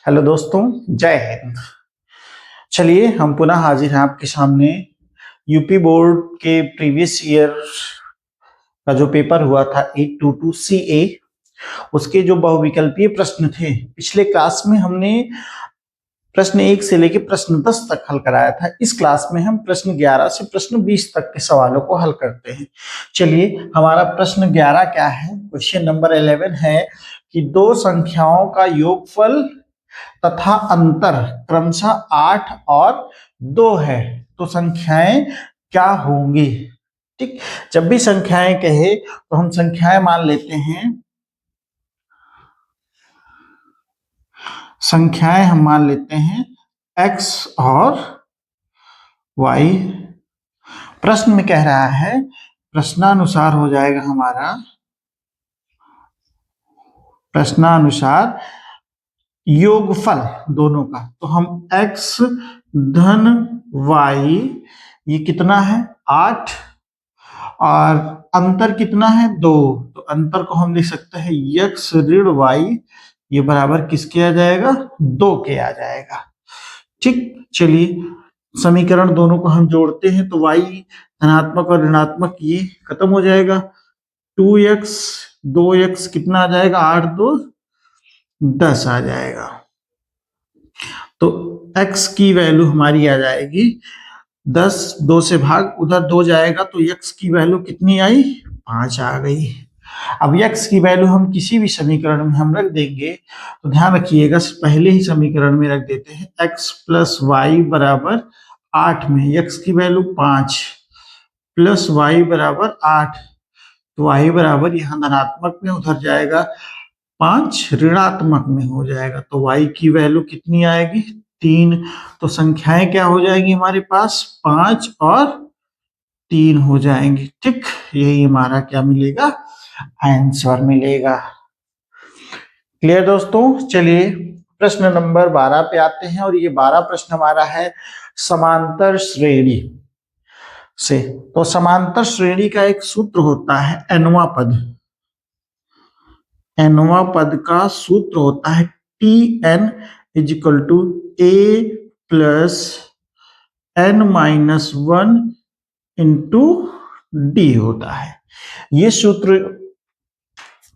Hello दोस्तों, जय हिंद। चलिए हम पुनः हाजिर हैं आपके सामने। यूपी बोर्ड के प्रीवियस ईयर का जो पेपर हुआ था 822 CA, उसके जो बहुविकल्पीय प्रश्न थे, पिछले क्लास में हमने प्रश्न 1 से लेकर प्रश्न 10 तक हल कराया था। इस क्लास में हम प्रश्न 11 से प्रश्न 20 तक के सवालों को हल करते हैं। चलिए, हमारा प्रश्न 11 क्या है? क्वेश्चन नंबर 11 है कि दो संख्याओं का योगफल तथा अंतर क्रमशः 8 और 2 है, तो संख्याएं क्या होंगी? ठीक, जब भी संख्याएं कहे तो हम संख्याएं मान लेते हैं। संख्याएं हम मान लेते हैं x और y। प्रश्न में कह रहा है, प्रश्नानुसार हो जाएगा हमारा, प्रश्नानुसार योगफल दोनों का, तो हम x धन y ये कितना है 8 और अंतर कितना है 2, तो अंतर को हम लिख सकते हैं x ऋण y, ये बराबर किसके आ जाएगा 2 के आ जाएगा। ठीक, चलिए समीकरण दोनों को हम जोड़ते हैं तो y धनात्मक और ऋणात्मक ये खत्म हो जाएगा। 2x 2x कितना आ जाएगा 8 2 10 आ जाएगा, तो x की वैल्यू हमारी आ जाएगी 10, 2 से भाग उधर 2 जाएगा तो x की वैल्यू कितनी आई 5 आ गई। अब x की वैल्यू हम किसी भी समीकरण में हम रख देंगे, तो ध्यान रखिएगा पहले ही समीकरण में रख देते हैं x प्लस वाई बराबर 8 में x की वैल्यू 5 प्लस वाई बराबर 8, तो y बराबर यहाँ धनात्मक में उधर जाएगा 5 ऋणात्मक में हो जाएगा, तो y की वैल्यू कितनी आएगी 3। तो संख्याएं क्या हो जाएंगी हमारे पास 5 और 3 हो जाएंगी। ठीक, यही हमारा क्या मिलेगा आंसर मिलेगा। क्लियर दोस्तों? चलिए प्रश्न नंबर 12 पे आते हैं और ये 12 प्रश्न हमारा है समांतर श्रेणी से। तो समांतर श्रेणी का एक सूत्र होता है nवां पद। nवां पद का सूत्र होता है Tn is equal to a plus n minus 1 into D होता है। ये सूत्र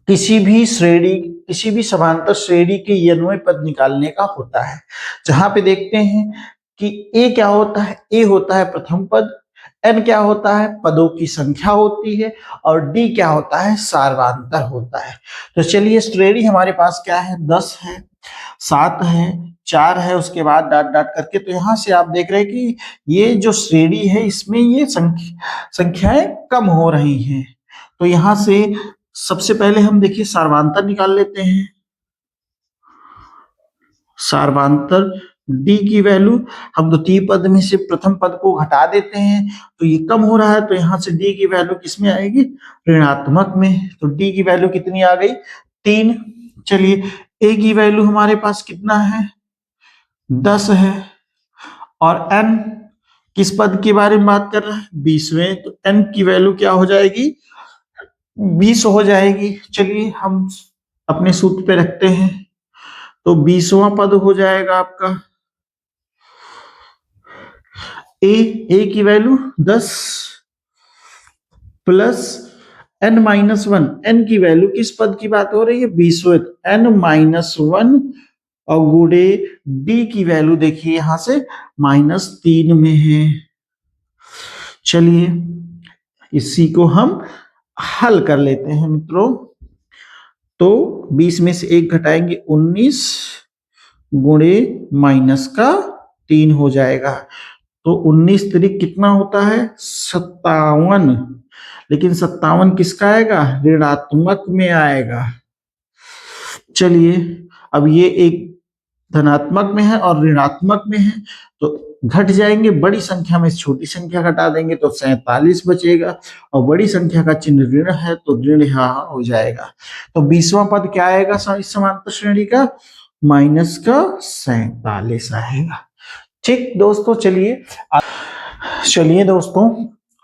किसी भी श्रेणी, किसी भी समांतर श्रेणी के n वें पद निकालने का होता है। जहां पे देखते हैं कि a क्या होता है, a होता है प्रथम पद, n क्या होता है पदों की संख्या होती है, और d क्या होता है सार्वधातुक होता है। तो चलिए श्रेणी हमारे पास क्या है 10 है, 7 है, 4 है, उसके बाद डाट डाट करके, तो यहां से आप देख रहे हैं कि ये जो श्रेणी है इसमें ये संख्याएं कम हो रही हैं। तो यहां से सबसे पहले हम देखिए सार्वधातुक निकाल लेते हैं। सार्वधातुक d की वैल्यू हम द्वितीय पद में से प्रथम पद को घटा देते हैं, तो ये कम हो रहा है, तो यहां से d की वैल्यू किसमें आएगी ऋणात्मक में, तो d की वैल्यू कितनी आ गई 3। चलिए a की वैल्यू हमारे पास कितना है 10 है, और n किस पद के बारे में बात कर रहा है 20वें, तो n की वैल्यू क्या हो जाएगी 20 हो जाएगी। चलिए हम अपने सूत्र पे रखते हैं, तो 20वां पद हो जाएगा आपका a की value 10 plus n minus 1, n की वैल्यू किस पद की बात हो रही है 20वें, n माइनस 1 और गुणे d की वैल्यू देखिए यहां से -3 में है। चलिए इसी को हम हल कर लेते हैं मित्रों, तो 20 में से 1 घटाएंगे 19 गुणे माइनस का 3 हो जाएगा, तो 19 तिरिक कितना होता है 57, लेकिन 57 किसका आएगा ऋणात्मक में आएगा। चलिए अब ये एक धनात्मक में है और ऋणात्मक में है, तो घट जाएंगे, बड़ी संख्या में छोटी संख्या घटा देंगे तो 47 बचेगा, और बड़ी संख्या का चिन्ह ऋण है तो ऋण यहाँ हो जाएगा। तो 20वां पद क्या आएगा इस समांतर श्रेणी का माइनस का 47 आएगा। ठीक दोस्तों, चलिए दोस्तों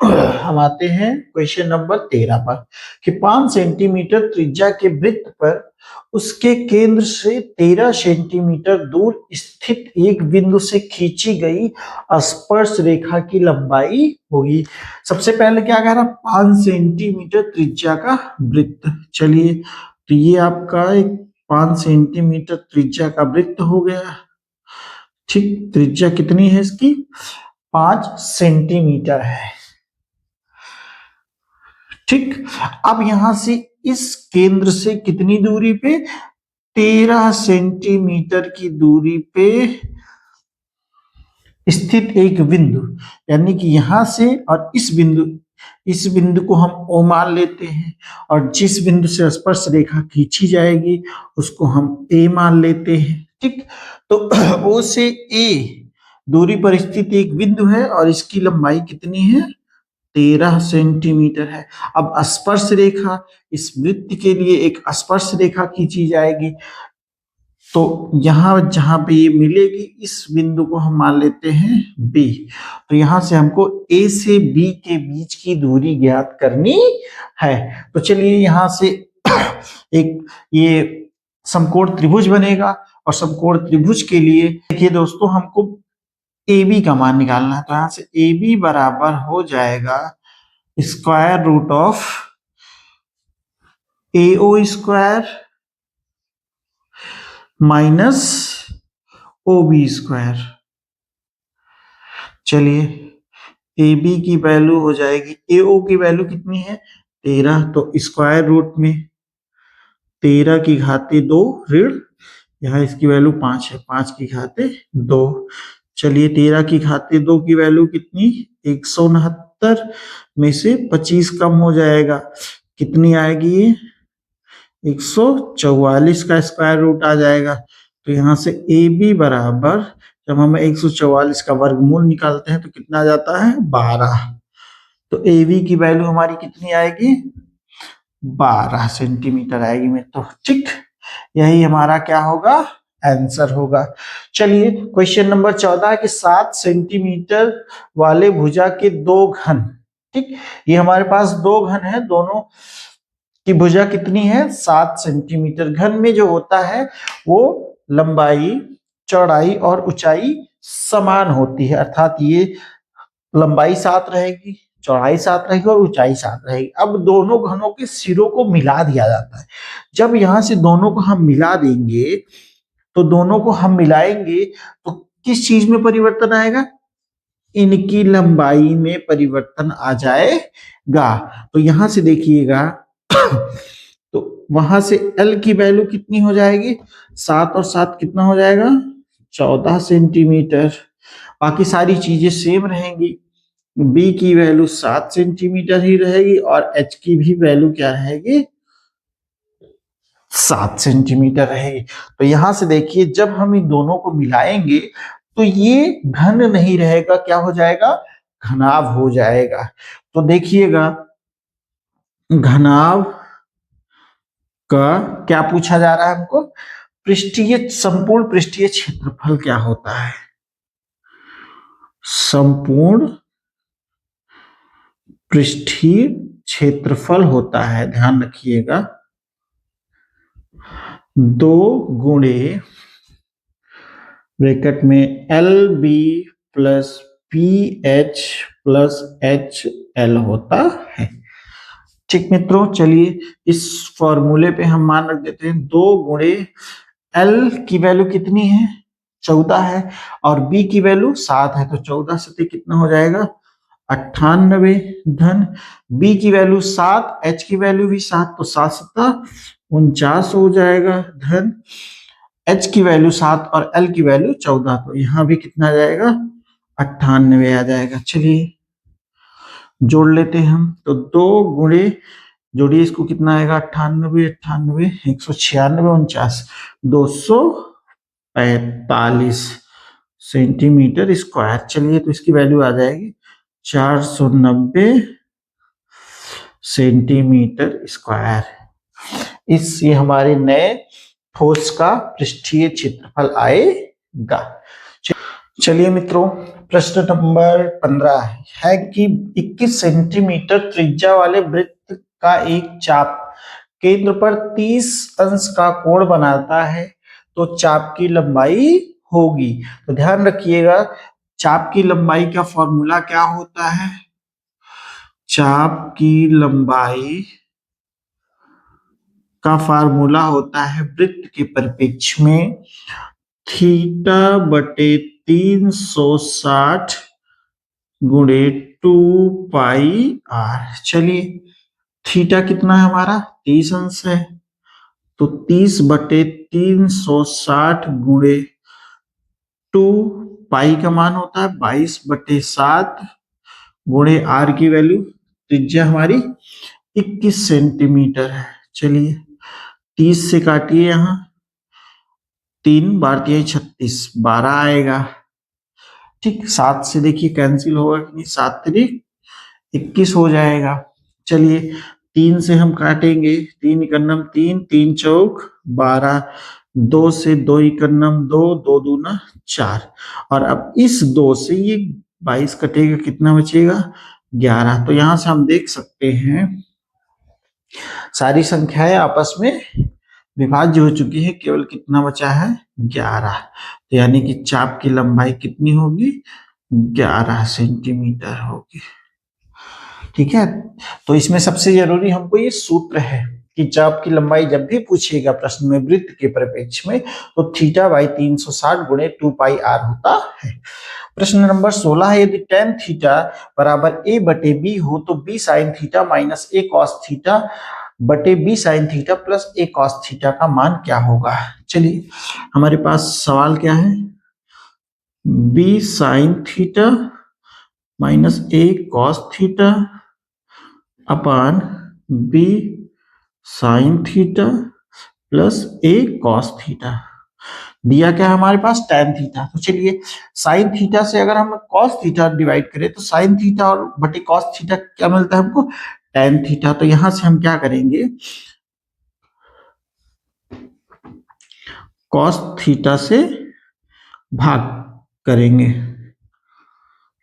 हम आते हैं क्वेश्चन नंबर 13 पर कि 5 सेंटीमीटर त्रिज्या के वृत्त पर उसके केंद्र से 13 सेंटीमीटर दूर स्थित एक बिंदु से खींची गई स्पर्श रेखा की लंबाई होगी। सबसे पहले क्या कह रहा, 5 सेंटीमीटर त्रिज्या का वृत्त। चलिए, तो ये आपका एक 5 सेंटीमीटर त्रिज्या का वृत्त हो गया। ठीक, त्रिज्या कितनी है इसकी, 5 सेंटीमीटर है। ठीक, अब यहां से इस केंद्र से कितनी दूरी पे, 13 सेंटीमीटर की दूरी पे स्थित एक बिंदु, यानी कि यहां से और इस बिंदु को हम O मान लेते हैं, और जिस बिंदु से स्पर्श रेखा खींची जाएगी उसको हम A मान लेते हैं। ठीक, तो O से A दूरी पर स्थित एक बिंदु है और इसकी लंबाई कितनी है, 13 सेंटीमीटर है। अब स्पर्श रेखा, इस वृत्त के लिए एक स्पर्श रेखा खींची जाएगी, तो यहां जहां पे ये मिलेगी इस बिंदु को हम मान लेते हैं B। तो यहां से हमको A से B के बीच की दूरी ज्ञात करनी है। तो चलिए यहां से एक ये समकोण त्रिभुज बनेगा, और समकोण त्रिभुज के लिए देखिए दोस्तों, हमको AB का मान निकालना है। तो यहां से AB बराबर हो जाएगा square root of AO square minus OB square. चलिए, AB की वैल्यू हो जाएगी, AO की वैल्यू कितनी है, 13, तो स्क्वायर रूट में 13 की घाते 2 ऋण, यहाँ इसकी वैल्यू 5 है, 5 की घाते 2। चलिए, 13 की घाते 2 की वैल्यू कितनी, 169 में से 25 कम हो जाएगा, कितनी आएगी ये, 144 का स्क्वायर रूट आ जाएगा। तो यहां से AB बराबर, जब हम 144 का वर्गमूल निकालते हैं तो कितना आ जाता है, 12। तो AB की वैल्यू हमारी कितनी आएगी, 12 सेंटीमीटर आएगी मित्रों। ठीक, यही हमारा क्या होगा, आंसर होगा। चलिए, क्वेश्चन नंबर 14 कि 7 सेंटीमीटर वाले भुजा के 2 घन। ठीक, ये हमारे पास 2 घन है, दोनों की भुजा कितनी है, 7 सेंटीमीटर। घन में जो होता है वो लंबाई, चौड़ाई और ऊंचाई समान होती है, अर्थात ये लंबाई 7 रहेगी, चौड़ाई 7 रहेगी और ऊंचाई 7 रहेगी। अब दोनों घनों के सिरों को मिला दिया जाता है। जब यहां से दोनों को हम मिला देंगे, तो दोनों को हम मिलाएंगे तो किस चीज में परिवर्तन आएगा, इनकी लंबाई में परिवर्तन आ जाएगा। तो यहां से देखिएगा, तो वहां से L की वैल्यू कितनी हो जाएगी, 7 और 7 कितना हो जाएगा, 14 सेंटीमीटर। बाकी सारी चीजें सेम रहेंगी, B की वैल्यू 7 सेंटीमीटर ही रहेगी और H की भी वैल्यू क्या रहेगी, 7 सेंटीमीटर रहेगी। तो यहां से देखिए, जब हम इन दोनों को मिलाएंगे तो ये घन नहीं रहेगा, क्या हो जाएगा, घनाभ हो जाएगा। तो देखिएगा, घनाभ का क्या पूछा जा रहा है हमको, पृष्ठीय, संपूर्ण पृष्ठीय क्षेत्रफल क्या होता है, संपूर्ण पृष्ठीय क्षेत्रफल होता है, ध्यान रखिएगा, 2 गुणे ब्रैकेट में LB plus PH plus HL होता है। ठीक मित्रों, चलिए इस फॉर्मूले पे हम मान रख देते हैं, 2 गुणे L की वैल्यू कितनी है, 14 है, और B की वैल्यू 7 है, तो 14 से कितना हो जाएगा, 98 धन B की वैल्यू 7, H की वैल्यू भी 7, तो 7 7 49 हो जाएगा, धन H की वैल्यू 7 और L की वैल्यू 14, तो यहाँ भी कितना आ जाएगा, 98 आ जाएगा। चलिए जोड़ लेते हैं हम, तो 2 गुणे, जोड़िए इसको, कितना आएगा, 98 98 196 49 245 सेंटीमीटर स्क्वायर। चलिए, तो इसकी वैल्यू आ जाएगी 490 सेंटीमीटर स्क्वायर। ये हमारे नए ठोस का पृष्ठीय क्षेत्रफल आएगा। चलिए मित्रों, प्रश्न नंबर 15 है कि 21 सेंटीमीटर त्रिज्या वाले वृत्त का एक चाप केंद्र पर 30 अंश का कोण बनाता है, तो चाप की लंबाई होगी। तो ध्यान रखिएगा, चाप की लंबाई का फॉर्मूला क्या होता है? चाप की लंबाई का फार्मूला होता है वृत्त के परिप्रेक्ष्य में थीटा बटे 360 गुणे 2 पाई आर। चलिए, थीटा कितना है हमारा? 30 अंश है, तो 30 बटे 360 गुणे 2 पाई का मान होता है 22/7 गुणे आर की वैल्यू, त्रिज्या हमारी 21 सेंटीमीटर है। चलिए, 30 से काटिए, यहाँ 3 बार 36 12 आएगा। ठीक, 7 से देखिए कैंसिल होगा कि नहीं, 7 3 21 हो जाएगा। चलिए, 3 से हम काटेंगे, 3 इकन्नम 3, 3 चौक 12, 2 से 2 इकन्नम 2, 2 दूना 4। और अब इस 2 से ये 22 कटेगा, कितना बचेगा? 11। तो यहां से हम देख सकते हैं सारी संख्याएं आपस में विभाज्य हो चुकी है, केवल कितना बचा है? 11। तो यानी कि चाप की लंबाई कितनी होगी? 11 सेंटीमीटर होगी। ठीक है, तो इसमें सबसे जरूरी हमको ये सूत्र है कि चाप की लंबाई जब भी पूछेगा प्रश्न में वृत्त के परिप्रेक्ष्य में, तो थीटा बाई 360 गुणे 2 पाई आर होता है। प्रश्न नंबर 16 है, यदि tan थीटा बराबर a बटे बी हो तो b sine theta minus a cos theta बटे b sine theta plus a cos theta का मान क्या होगा? चलिए, हमारे पास सवाल क्या है? b sine theta minus a cos theta upon b sine theta plus a cos theta. दिया क्या है हमारे पास? tan theta. तो चलिए, साइन थीटा से अगर हम कॉस थीटा डिवाइड करें तो साइन थीटा और बटे कॉस थीटा क्या मिलता है हमको? tan theta. तो यहां से हम क्या करेंगे? कॉस थीटा से भाग करेंगे,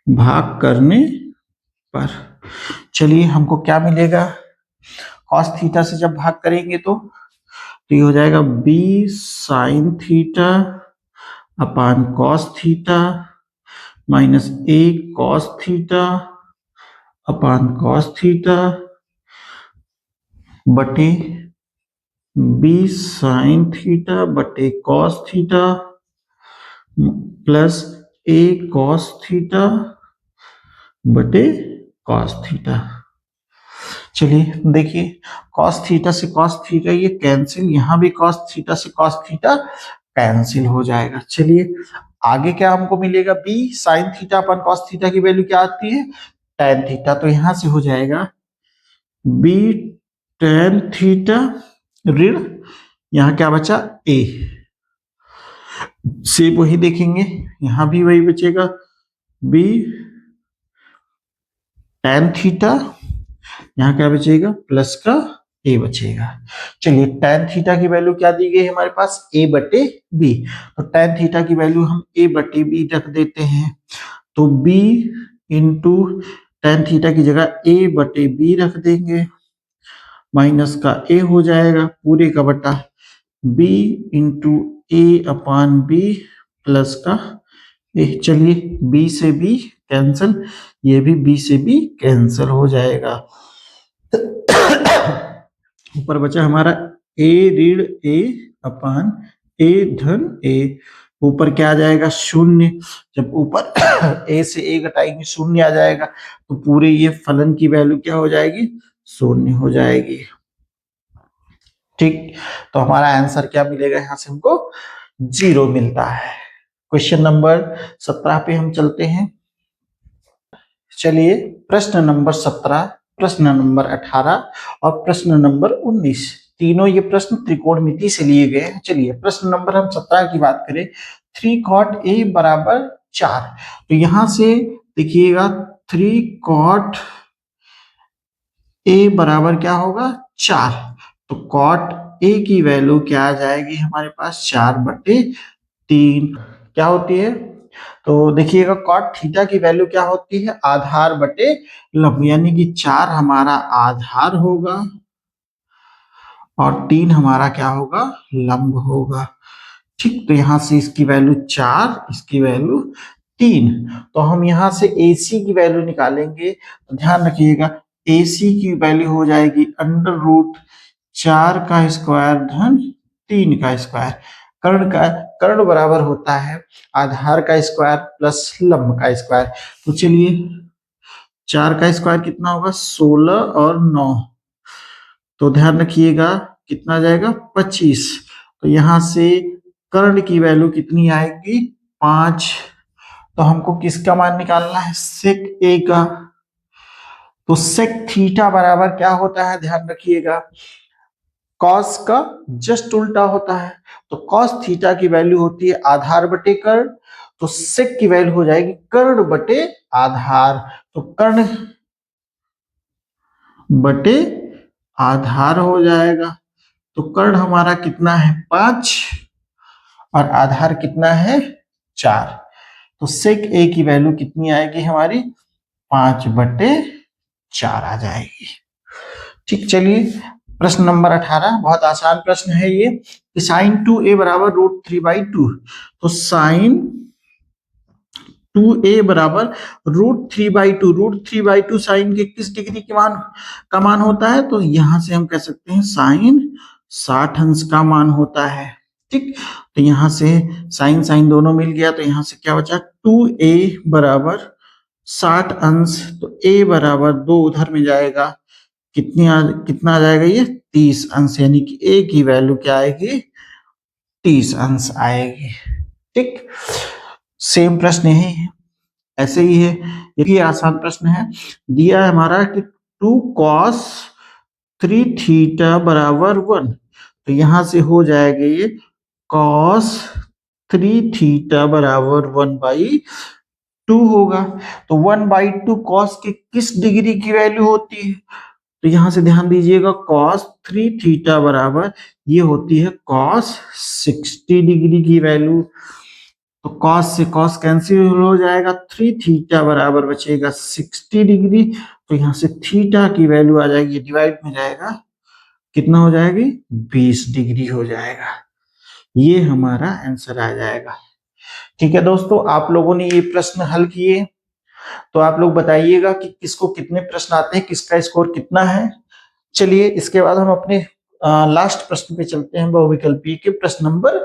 भाग करने पर चलिए हमको क्या मिलेगा? कॉस थीटा से जब भाग करेंगे तो ये हो जाएगा b sine theta upon cos theta minus a cos theta upon cos theta बटे b साइन थीटा बटे cos theta plus a cos theta बटे कॉस थीटा। चलिए देखिए, कॉस थीटा से कॉस थीटा ये कैंसिल, यहां भी कॉस थीटा से कॉस थीटा कैंसिल हो जाएगा। चलिए, आगे क्या हमको मिलेगा? b साइन थीटा अपन कॉस थीटा की वैल्यू क्या आती है? tan theta. तो यहां से हो जाएगा b tan थीटा ऋण, यहां क्या बचा? a से वही देखेंगे, यहां भी वही बचेगा b tan थीटा, यहाँ क्या बचेगा? प्लस का a बचेगा। चलिए, tan थीटा की वैल्यू क्या दी गई है हमारे पास? a बटे b। तो tan थीटा की वैल्यू हम a बटे b रख देते हैं, तो b इंटू tan थीटा की जगह a बटे b रख देंगे, माइनस का a हो जाएगा पूरे का बटा b into a upon b plus का a। चलिए, b से b कैंसिल, ये भी b से b कैंसिल हो जाएगा। ऊपर बचा हमारा a ऋण a अपान a धन a, ऊपर क्या आ जाएगा? शून्य। जब ऊपर a से a घटाएंगे शून्य आ जाएगा, तो पूरे ये फलन की वैल्यू क्या हो जाएगी? शून्य हो जाएगी। ठीक, तो हमारा आंसर क्या मिलेगा? यहां से हमको 0 मिलता है। क्वेश्चन नंबर 17 पे हम चलते हैं। चलिए, प्रश्न नंबर 17, प्रश्न नंबर 18 और प्रश्न नंबर 19, तीनों ये प्रश्न त्रिकोणमिति से लिए गए हैं। चलिए, प्रश्न नंबर हम 17 की बात करें, 3 cot a बराबर 4। तो यहां से देखिएगा 3 cot a बराबर क्या होगा? 4। तो cot a की वैल्यू क्या आ जाएगी हमारे पास? 4 बटे 3 क्या होती है? तो देखिएगा कॉट थीटा की वैल्यू क्या होती है, आधार बटे लंब, यानी कि 4 हमारा आधार होगा और 3 हमारा क्या होगा, लंब होगा। ठीक, तो यहां से इसकी वैल्यू 4, इसकी वैल्यू 3। तो हम यहां से AC की वैल्यू निकालेंगे, तो ध्यान रखिएगा AC की वैल्यू हो जाएगी अंडर रूट 4 का स्क्वायर धन 3 का स्क्वायर। कर्ण बराबर होता है आधार का स्क्वायर प्लस लंब का स्क्वायर। तो चलिए 4 का स्क्वायर कितना होगा, 16 और 9, तो ध्यान रखिएगा कितना जाएगा, 25। तो यहां से कर्ण की वैल्यू कितनी आएगी, 5। तो हमको किसका मान निकालना है, सेक ए का। तो सेक थीटा बराबर क्या होता है, ध्यान रखिएगा कॉस का जस्ट उल्टा होता है। तो कॉस थीटा की वैल्यू होती है आधार बटे कर्ण, तो सेक की वैल्यू हो जाएगी कर्ण बटे आधार। तो कर्ण बटे आधार हो जाएगा। तो कर्ण हमारा कितना है, 5, और आधार कितना है, 4। तो सेक ए की वैल्यू कितनी आएगी हमारी, 5/4 आ जाएगी। ठीक, चलिए प्रश्न नंबर 18, बहुत आसान प्रश्न है ये, कि साइन 2a बराबर √3/2। तो साइन 2a बराबर √3/2, √3/2 साइन के किस डिग्री के मान का मान होता है, तो यहां से हम कह सकते हैं साइन 60 अंश का मान होता है। ठीक, तो यहां से साइन साइन दोनों मिल गया, तो यहां से क्या बचा, 2a बराबर 60 अंश, तो a बराबर 2 उधर में जाएगा, कितना आ जाएगा ये, 30 अंश, यानी कि a की वैल्यू क्या आएगी, 30 अंश आएगी। ठीक, सेम प्रश्न यही है, ऐसे ही है, ये भी आसान प्रश्न है। दिया है हमारा कि 2 cos 3 थीटा बराबर 1, तो यहां से हो जाएगा ये cos 3 थीटा बराबर 1/2 होगा। तो 1/2 कॉस के किस डिग्री की वैल्यू होती है, तो यहां से ध्यान दीजिएगा cos 3 थीटा बराबर ये होती है cos 60 डिग्री की वैल्यू। तो cos से cos कैंसिल हो जाएगा, 3 थीटा बराबर बचेगा 60 डिग्री। तो यहां से थीटा की वैल्यू आ जाएगी, डिवाइड में जाएगा, कितना हो जाएगी, 20 डिग्री हो जाएगा। ये हमारा आंसर आ जाएगा। ठीक है दोस्तों, आप लोगों ने ये प्रश्न हल किए, तो आप लोग बताइएगा कि किसको कितने प्रश्न आते हैं, किसका स्कोर कितना है। चलिए इसके बाद हम अपने लास्ट प्रश्न पे चलते हैं, बहुविकल्पीय के प्रश्न नंबर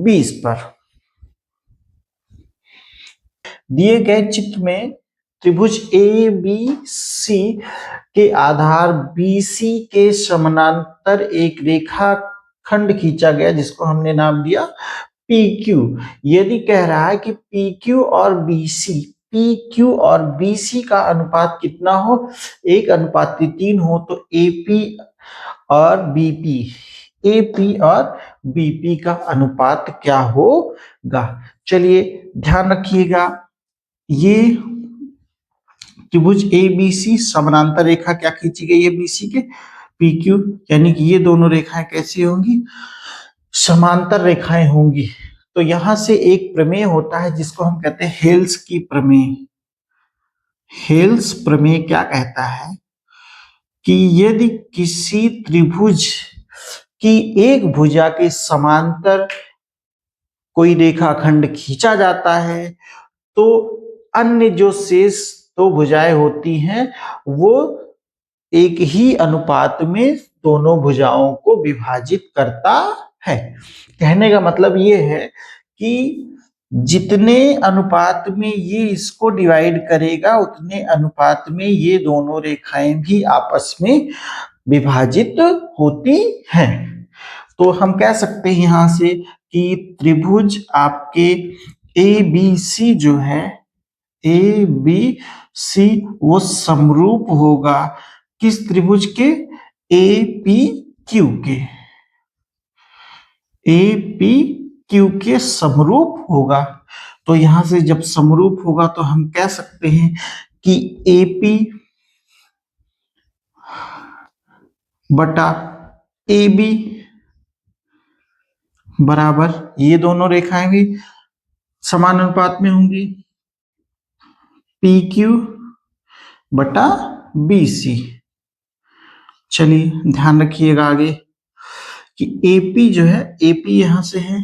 20 पर। दिए गए चित्र में त्रिभुज ए बी सी के आधार BC के समानांतर एक रेखा खंड खींचा गया, जिसको हमने नाम दिया PQ। यदि कह रहा है कि PQ और BC का अनुपात कितना हो, 1:3 हो, तो और BP AP और BP का अनुपात क्या होगा। चलिए ध्यान रखिएगा, ये त्रिभुज ABC समानांतर रेखा क्या खींची गई है BC के, PQ, यानी कि ये दोनों रेखाएं कैसी होंगी, समांतर रेखाएं होंगी। तो यहां से एक प्रमेय होता है जिसको हम कहते हैं हेल्स की प्रमेय। हेल्स प्रमेय क्या कहता है कि यदि किसी त्रिभुज की एक भुजा के समांतर कोई रेखाखंड खींचा जाता है, तो अन्य जो शेष दो भुजाएं होती हैं वो एक ही अनुपात में दोनों भुजाओं को विभाजित करता है। कहने का मतलब ये है कि जितने अनुपात में ये इसको डिवाइड करेगा, उतने अनुपात में ये दोनों रेखाएं भी आपस में विभाजित होती हैं। तो हम कह सकते हैं यहां से कि त्रिभुज आपके ABC जो है, ABC वो समरूप होगा किस त्रिभुज के, APQ के, APQ के समरूप होगा। तो यहां से जब समरूप होगा तो हम कह सकते हैं कि AP बटा AB बराबर, ये दोनों रेखाएं भी समानुपात में होंगी, PQ बटा BC। चलिए ध्यान रखिएगा आगे कि AP जो है, AP यहां से है,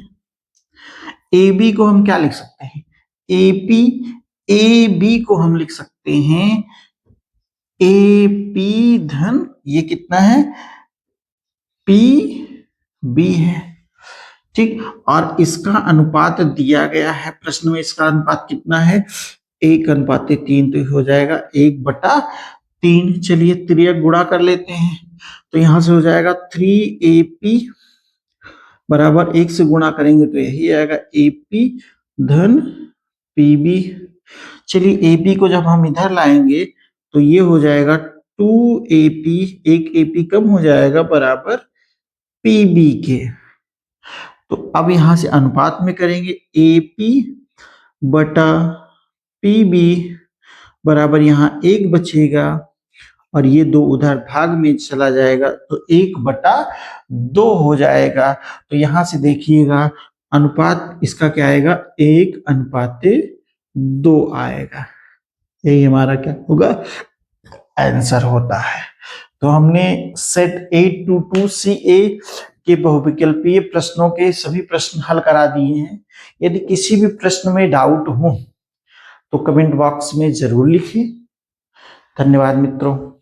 AB को हम क्या लिख सकते हैं, AB को हम लिख सकते हैं AP धन ये कितना है, PB है, ठीक। और इसका अनुपात दिया गया है प्रश्न में, इसका अनुपात कितना है, 1:3, तो हो जाएगा 1/3। चलिए त्रियक गुणा कर लेते हैं, तो यहां से हो जाएगा 3AP बराबर 1 से गुणा करेंगे तो यही आएगा AP धन PB। चलिए AP को जब हम इधर लाएंगे तो ये हो जाएगा 2AP, एक AP कम हो जाएगा बराबर PB के। तो अब यहां से अनुपात में करेंगे, AP बटा PB बराबर यहाँ 1 बचेगा और ये 2 उधर भाग में चला जाएगा तो 1/2 हो जाएगा। तो यहां से देखिएगा अनुपात इसका क्या आएगा, 1:2 आएगा। यही हमारा क्या होगा, आंसर होता है। तो हमने सेट 822 CA के बहुविकल्पीय प्रश्नों के सभी प्रश्न हल करा दिए हैं। यदि किसी भी प्रश्न में डाउट हो तो कमेंट बॉक्स में जरूर लिखिए। धन्यवाद मित्रों।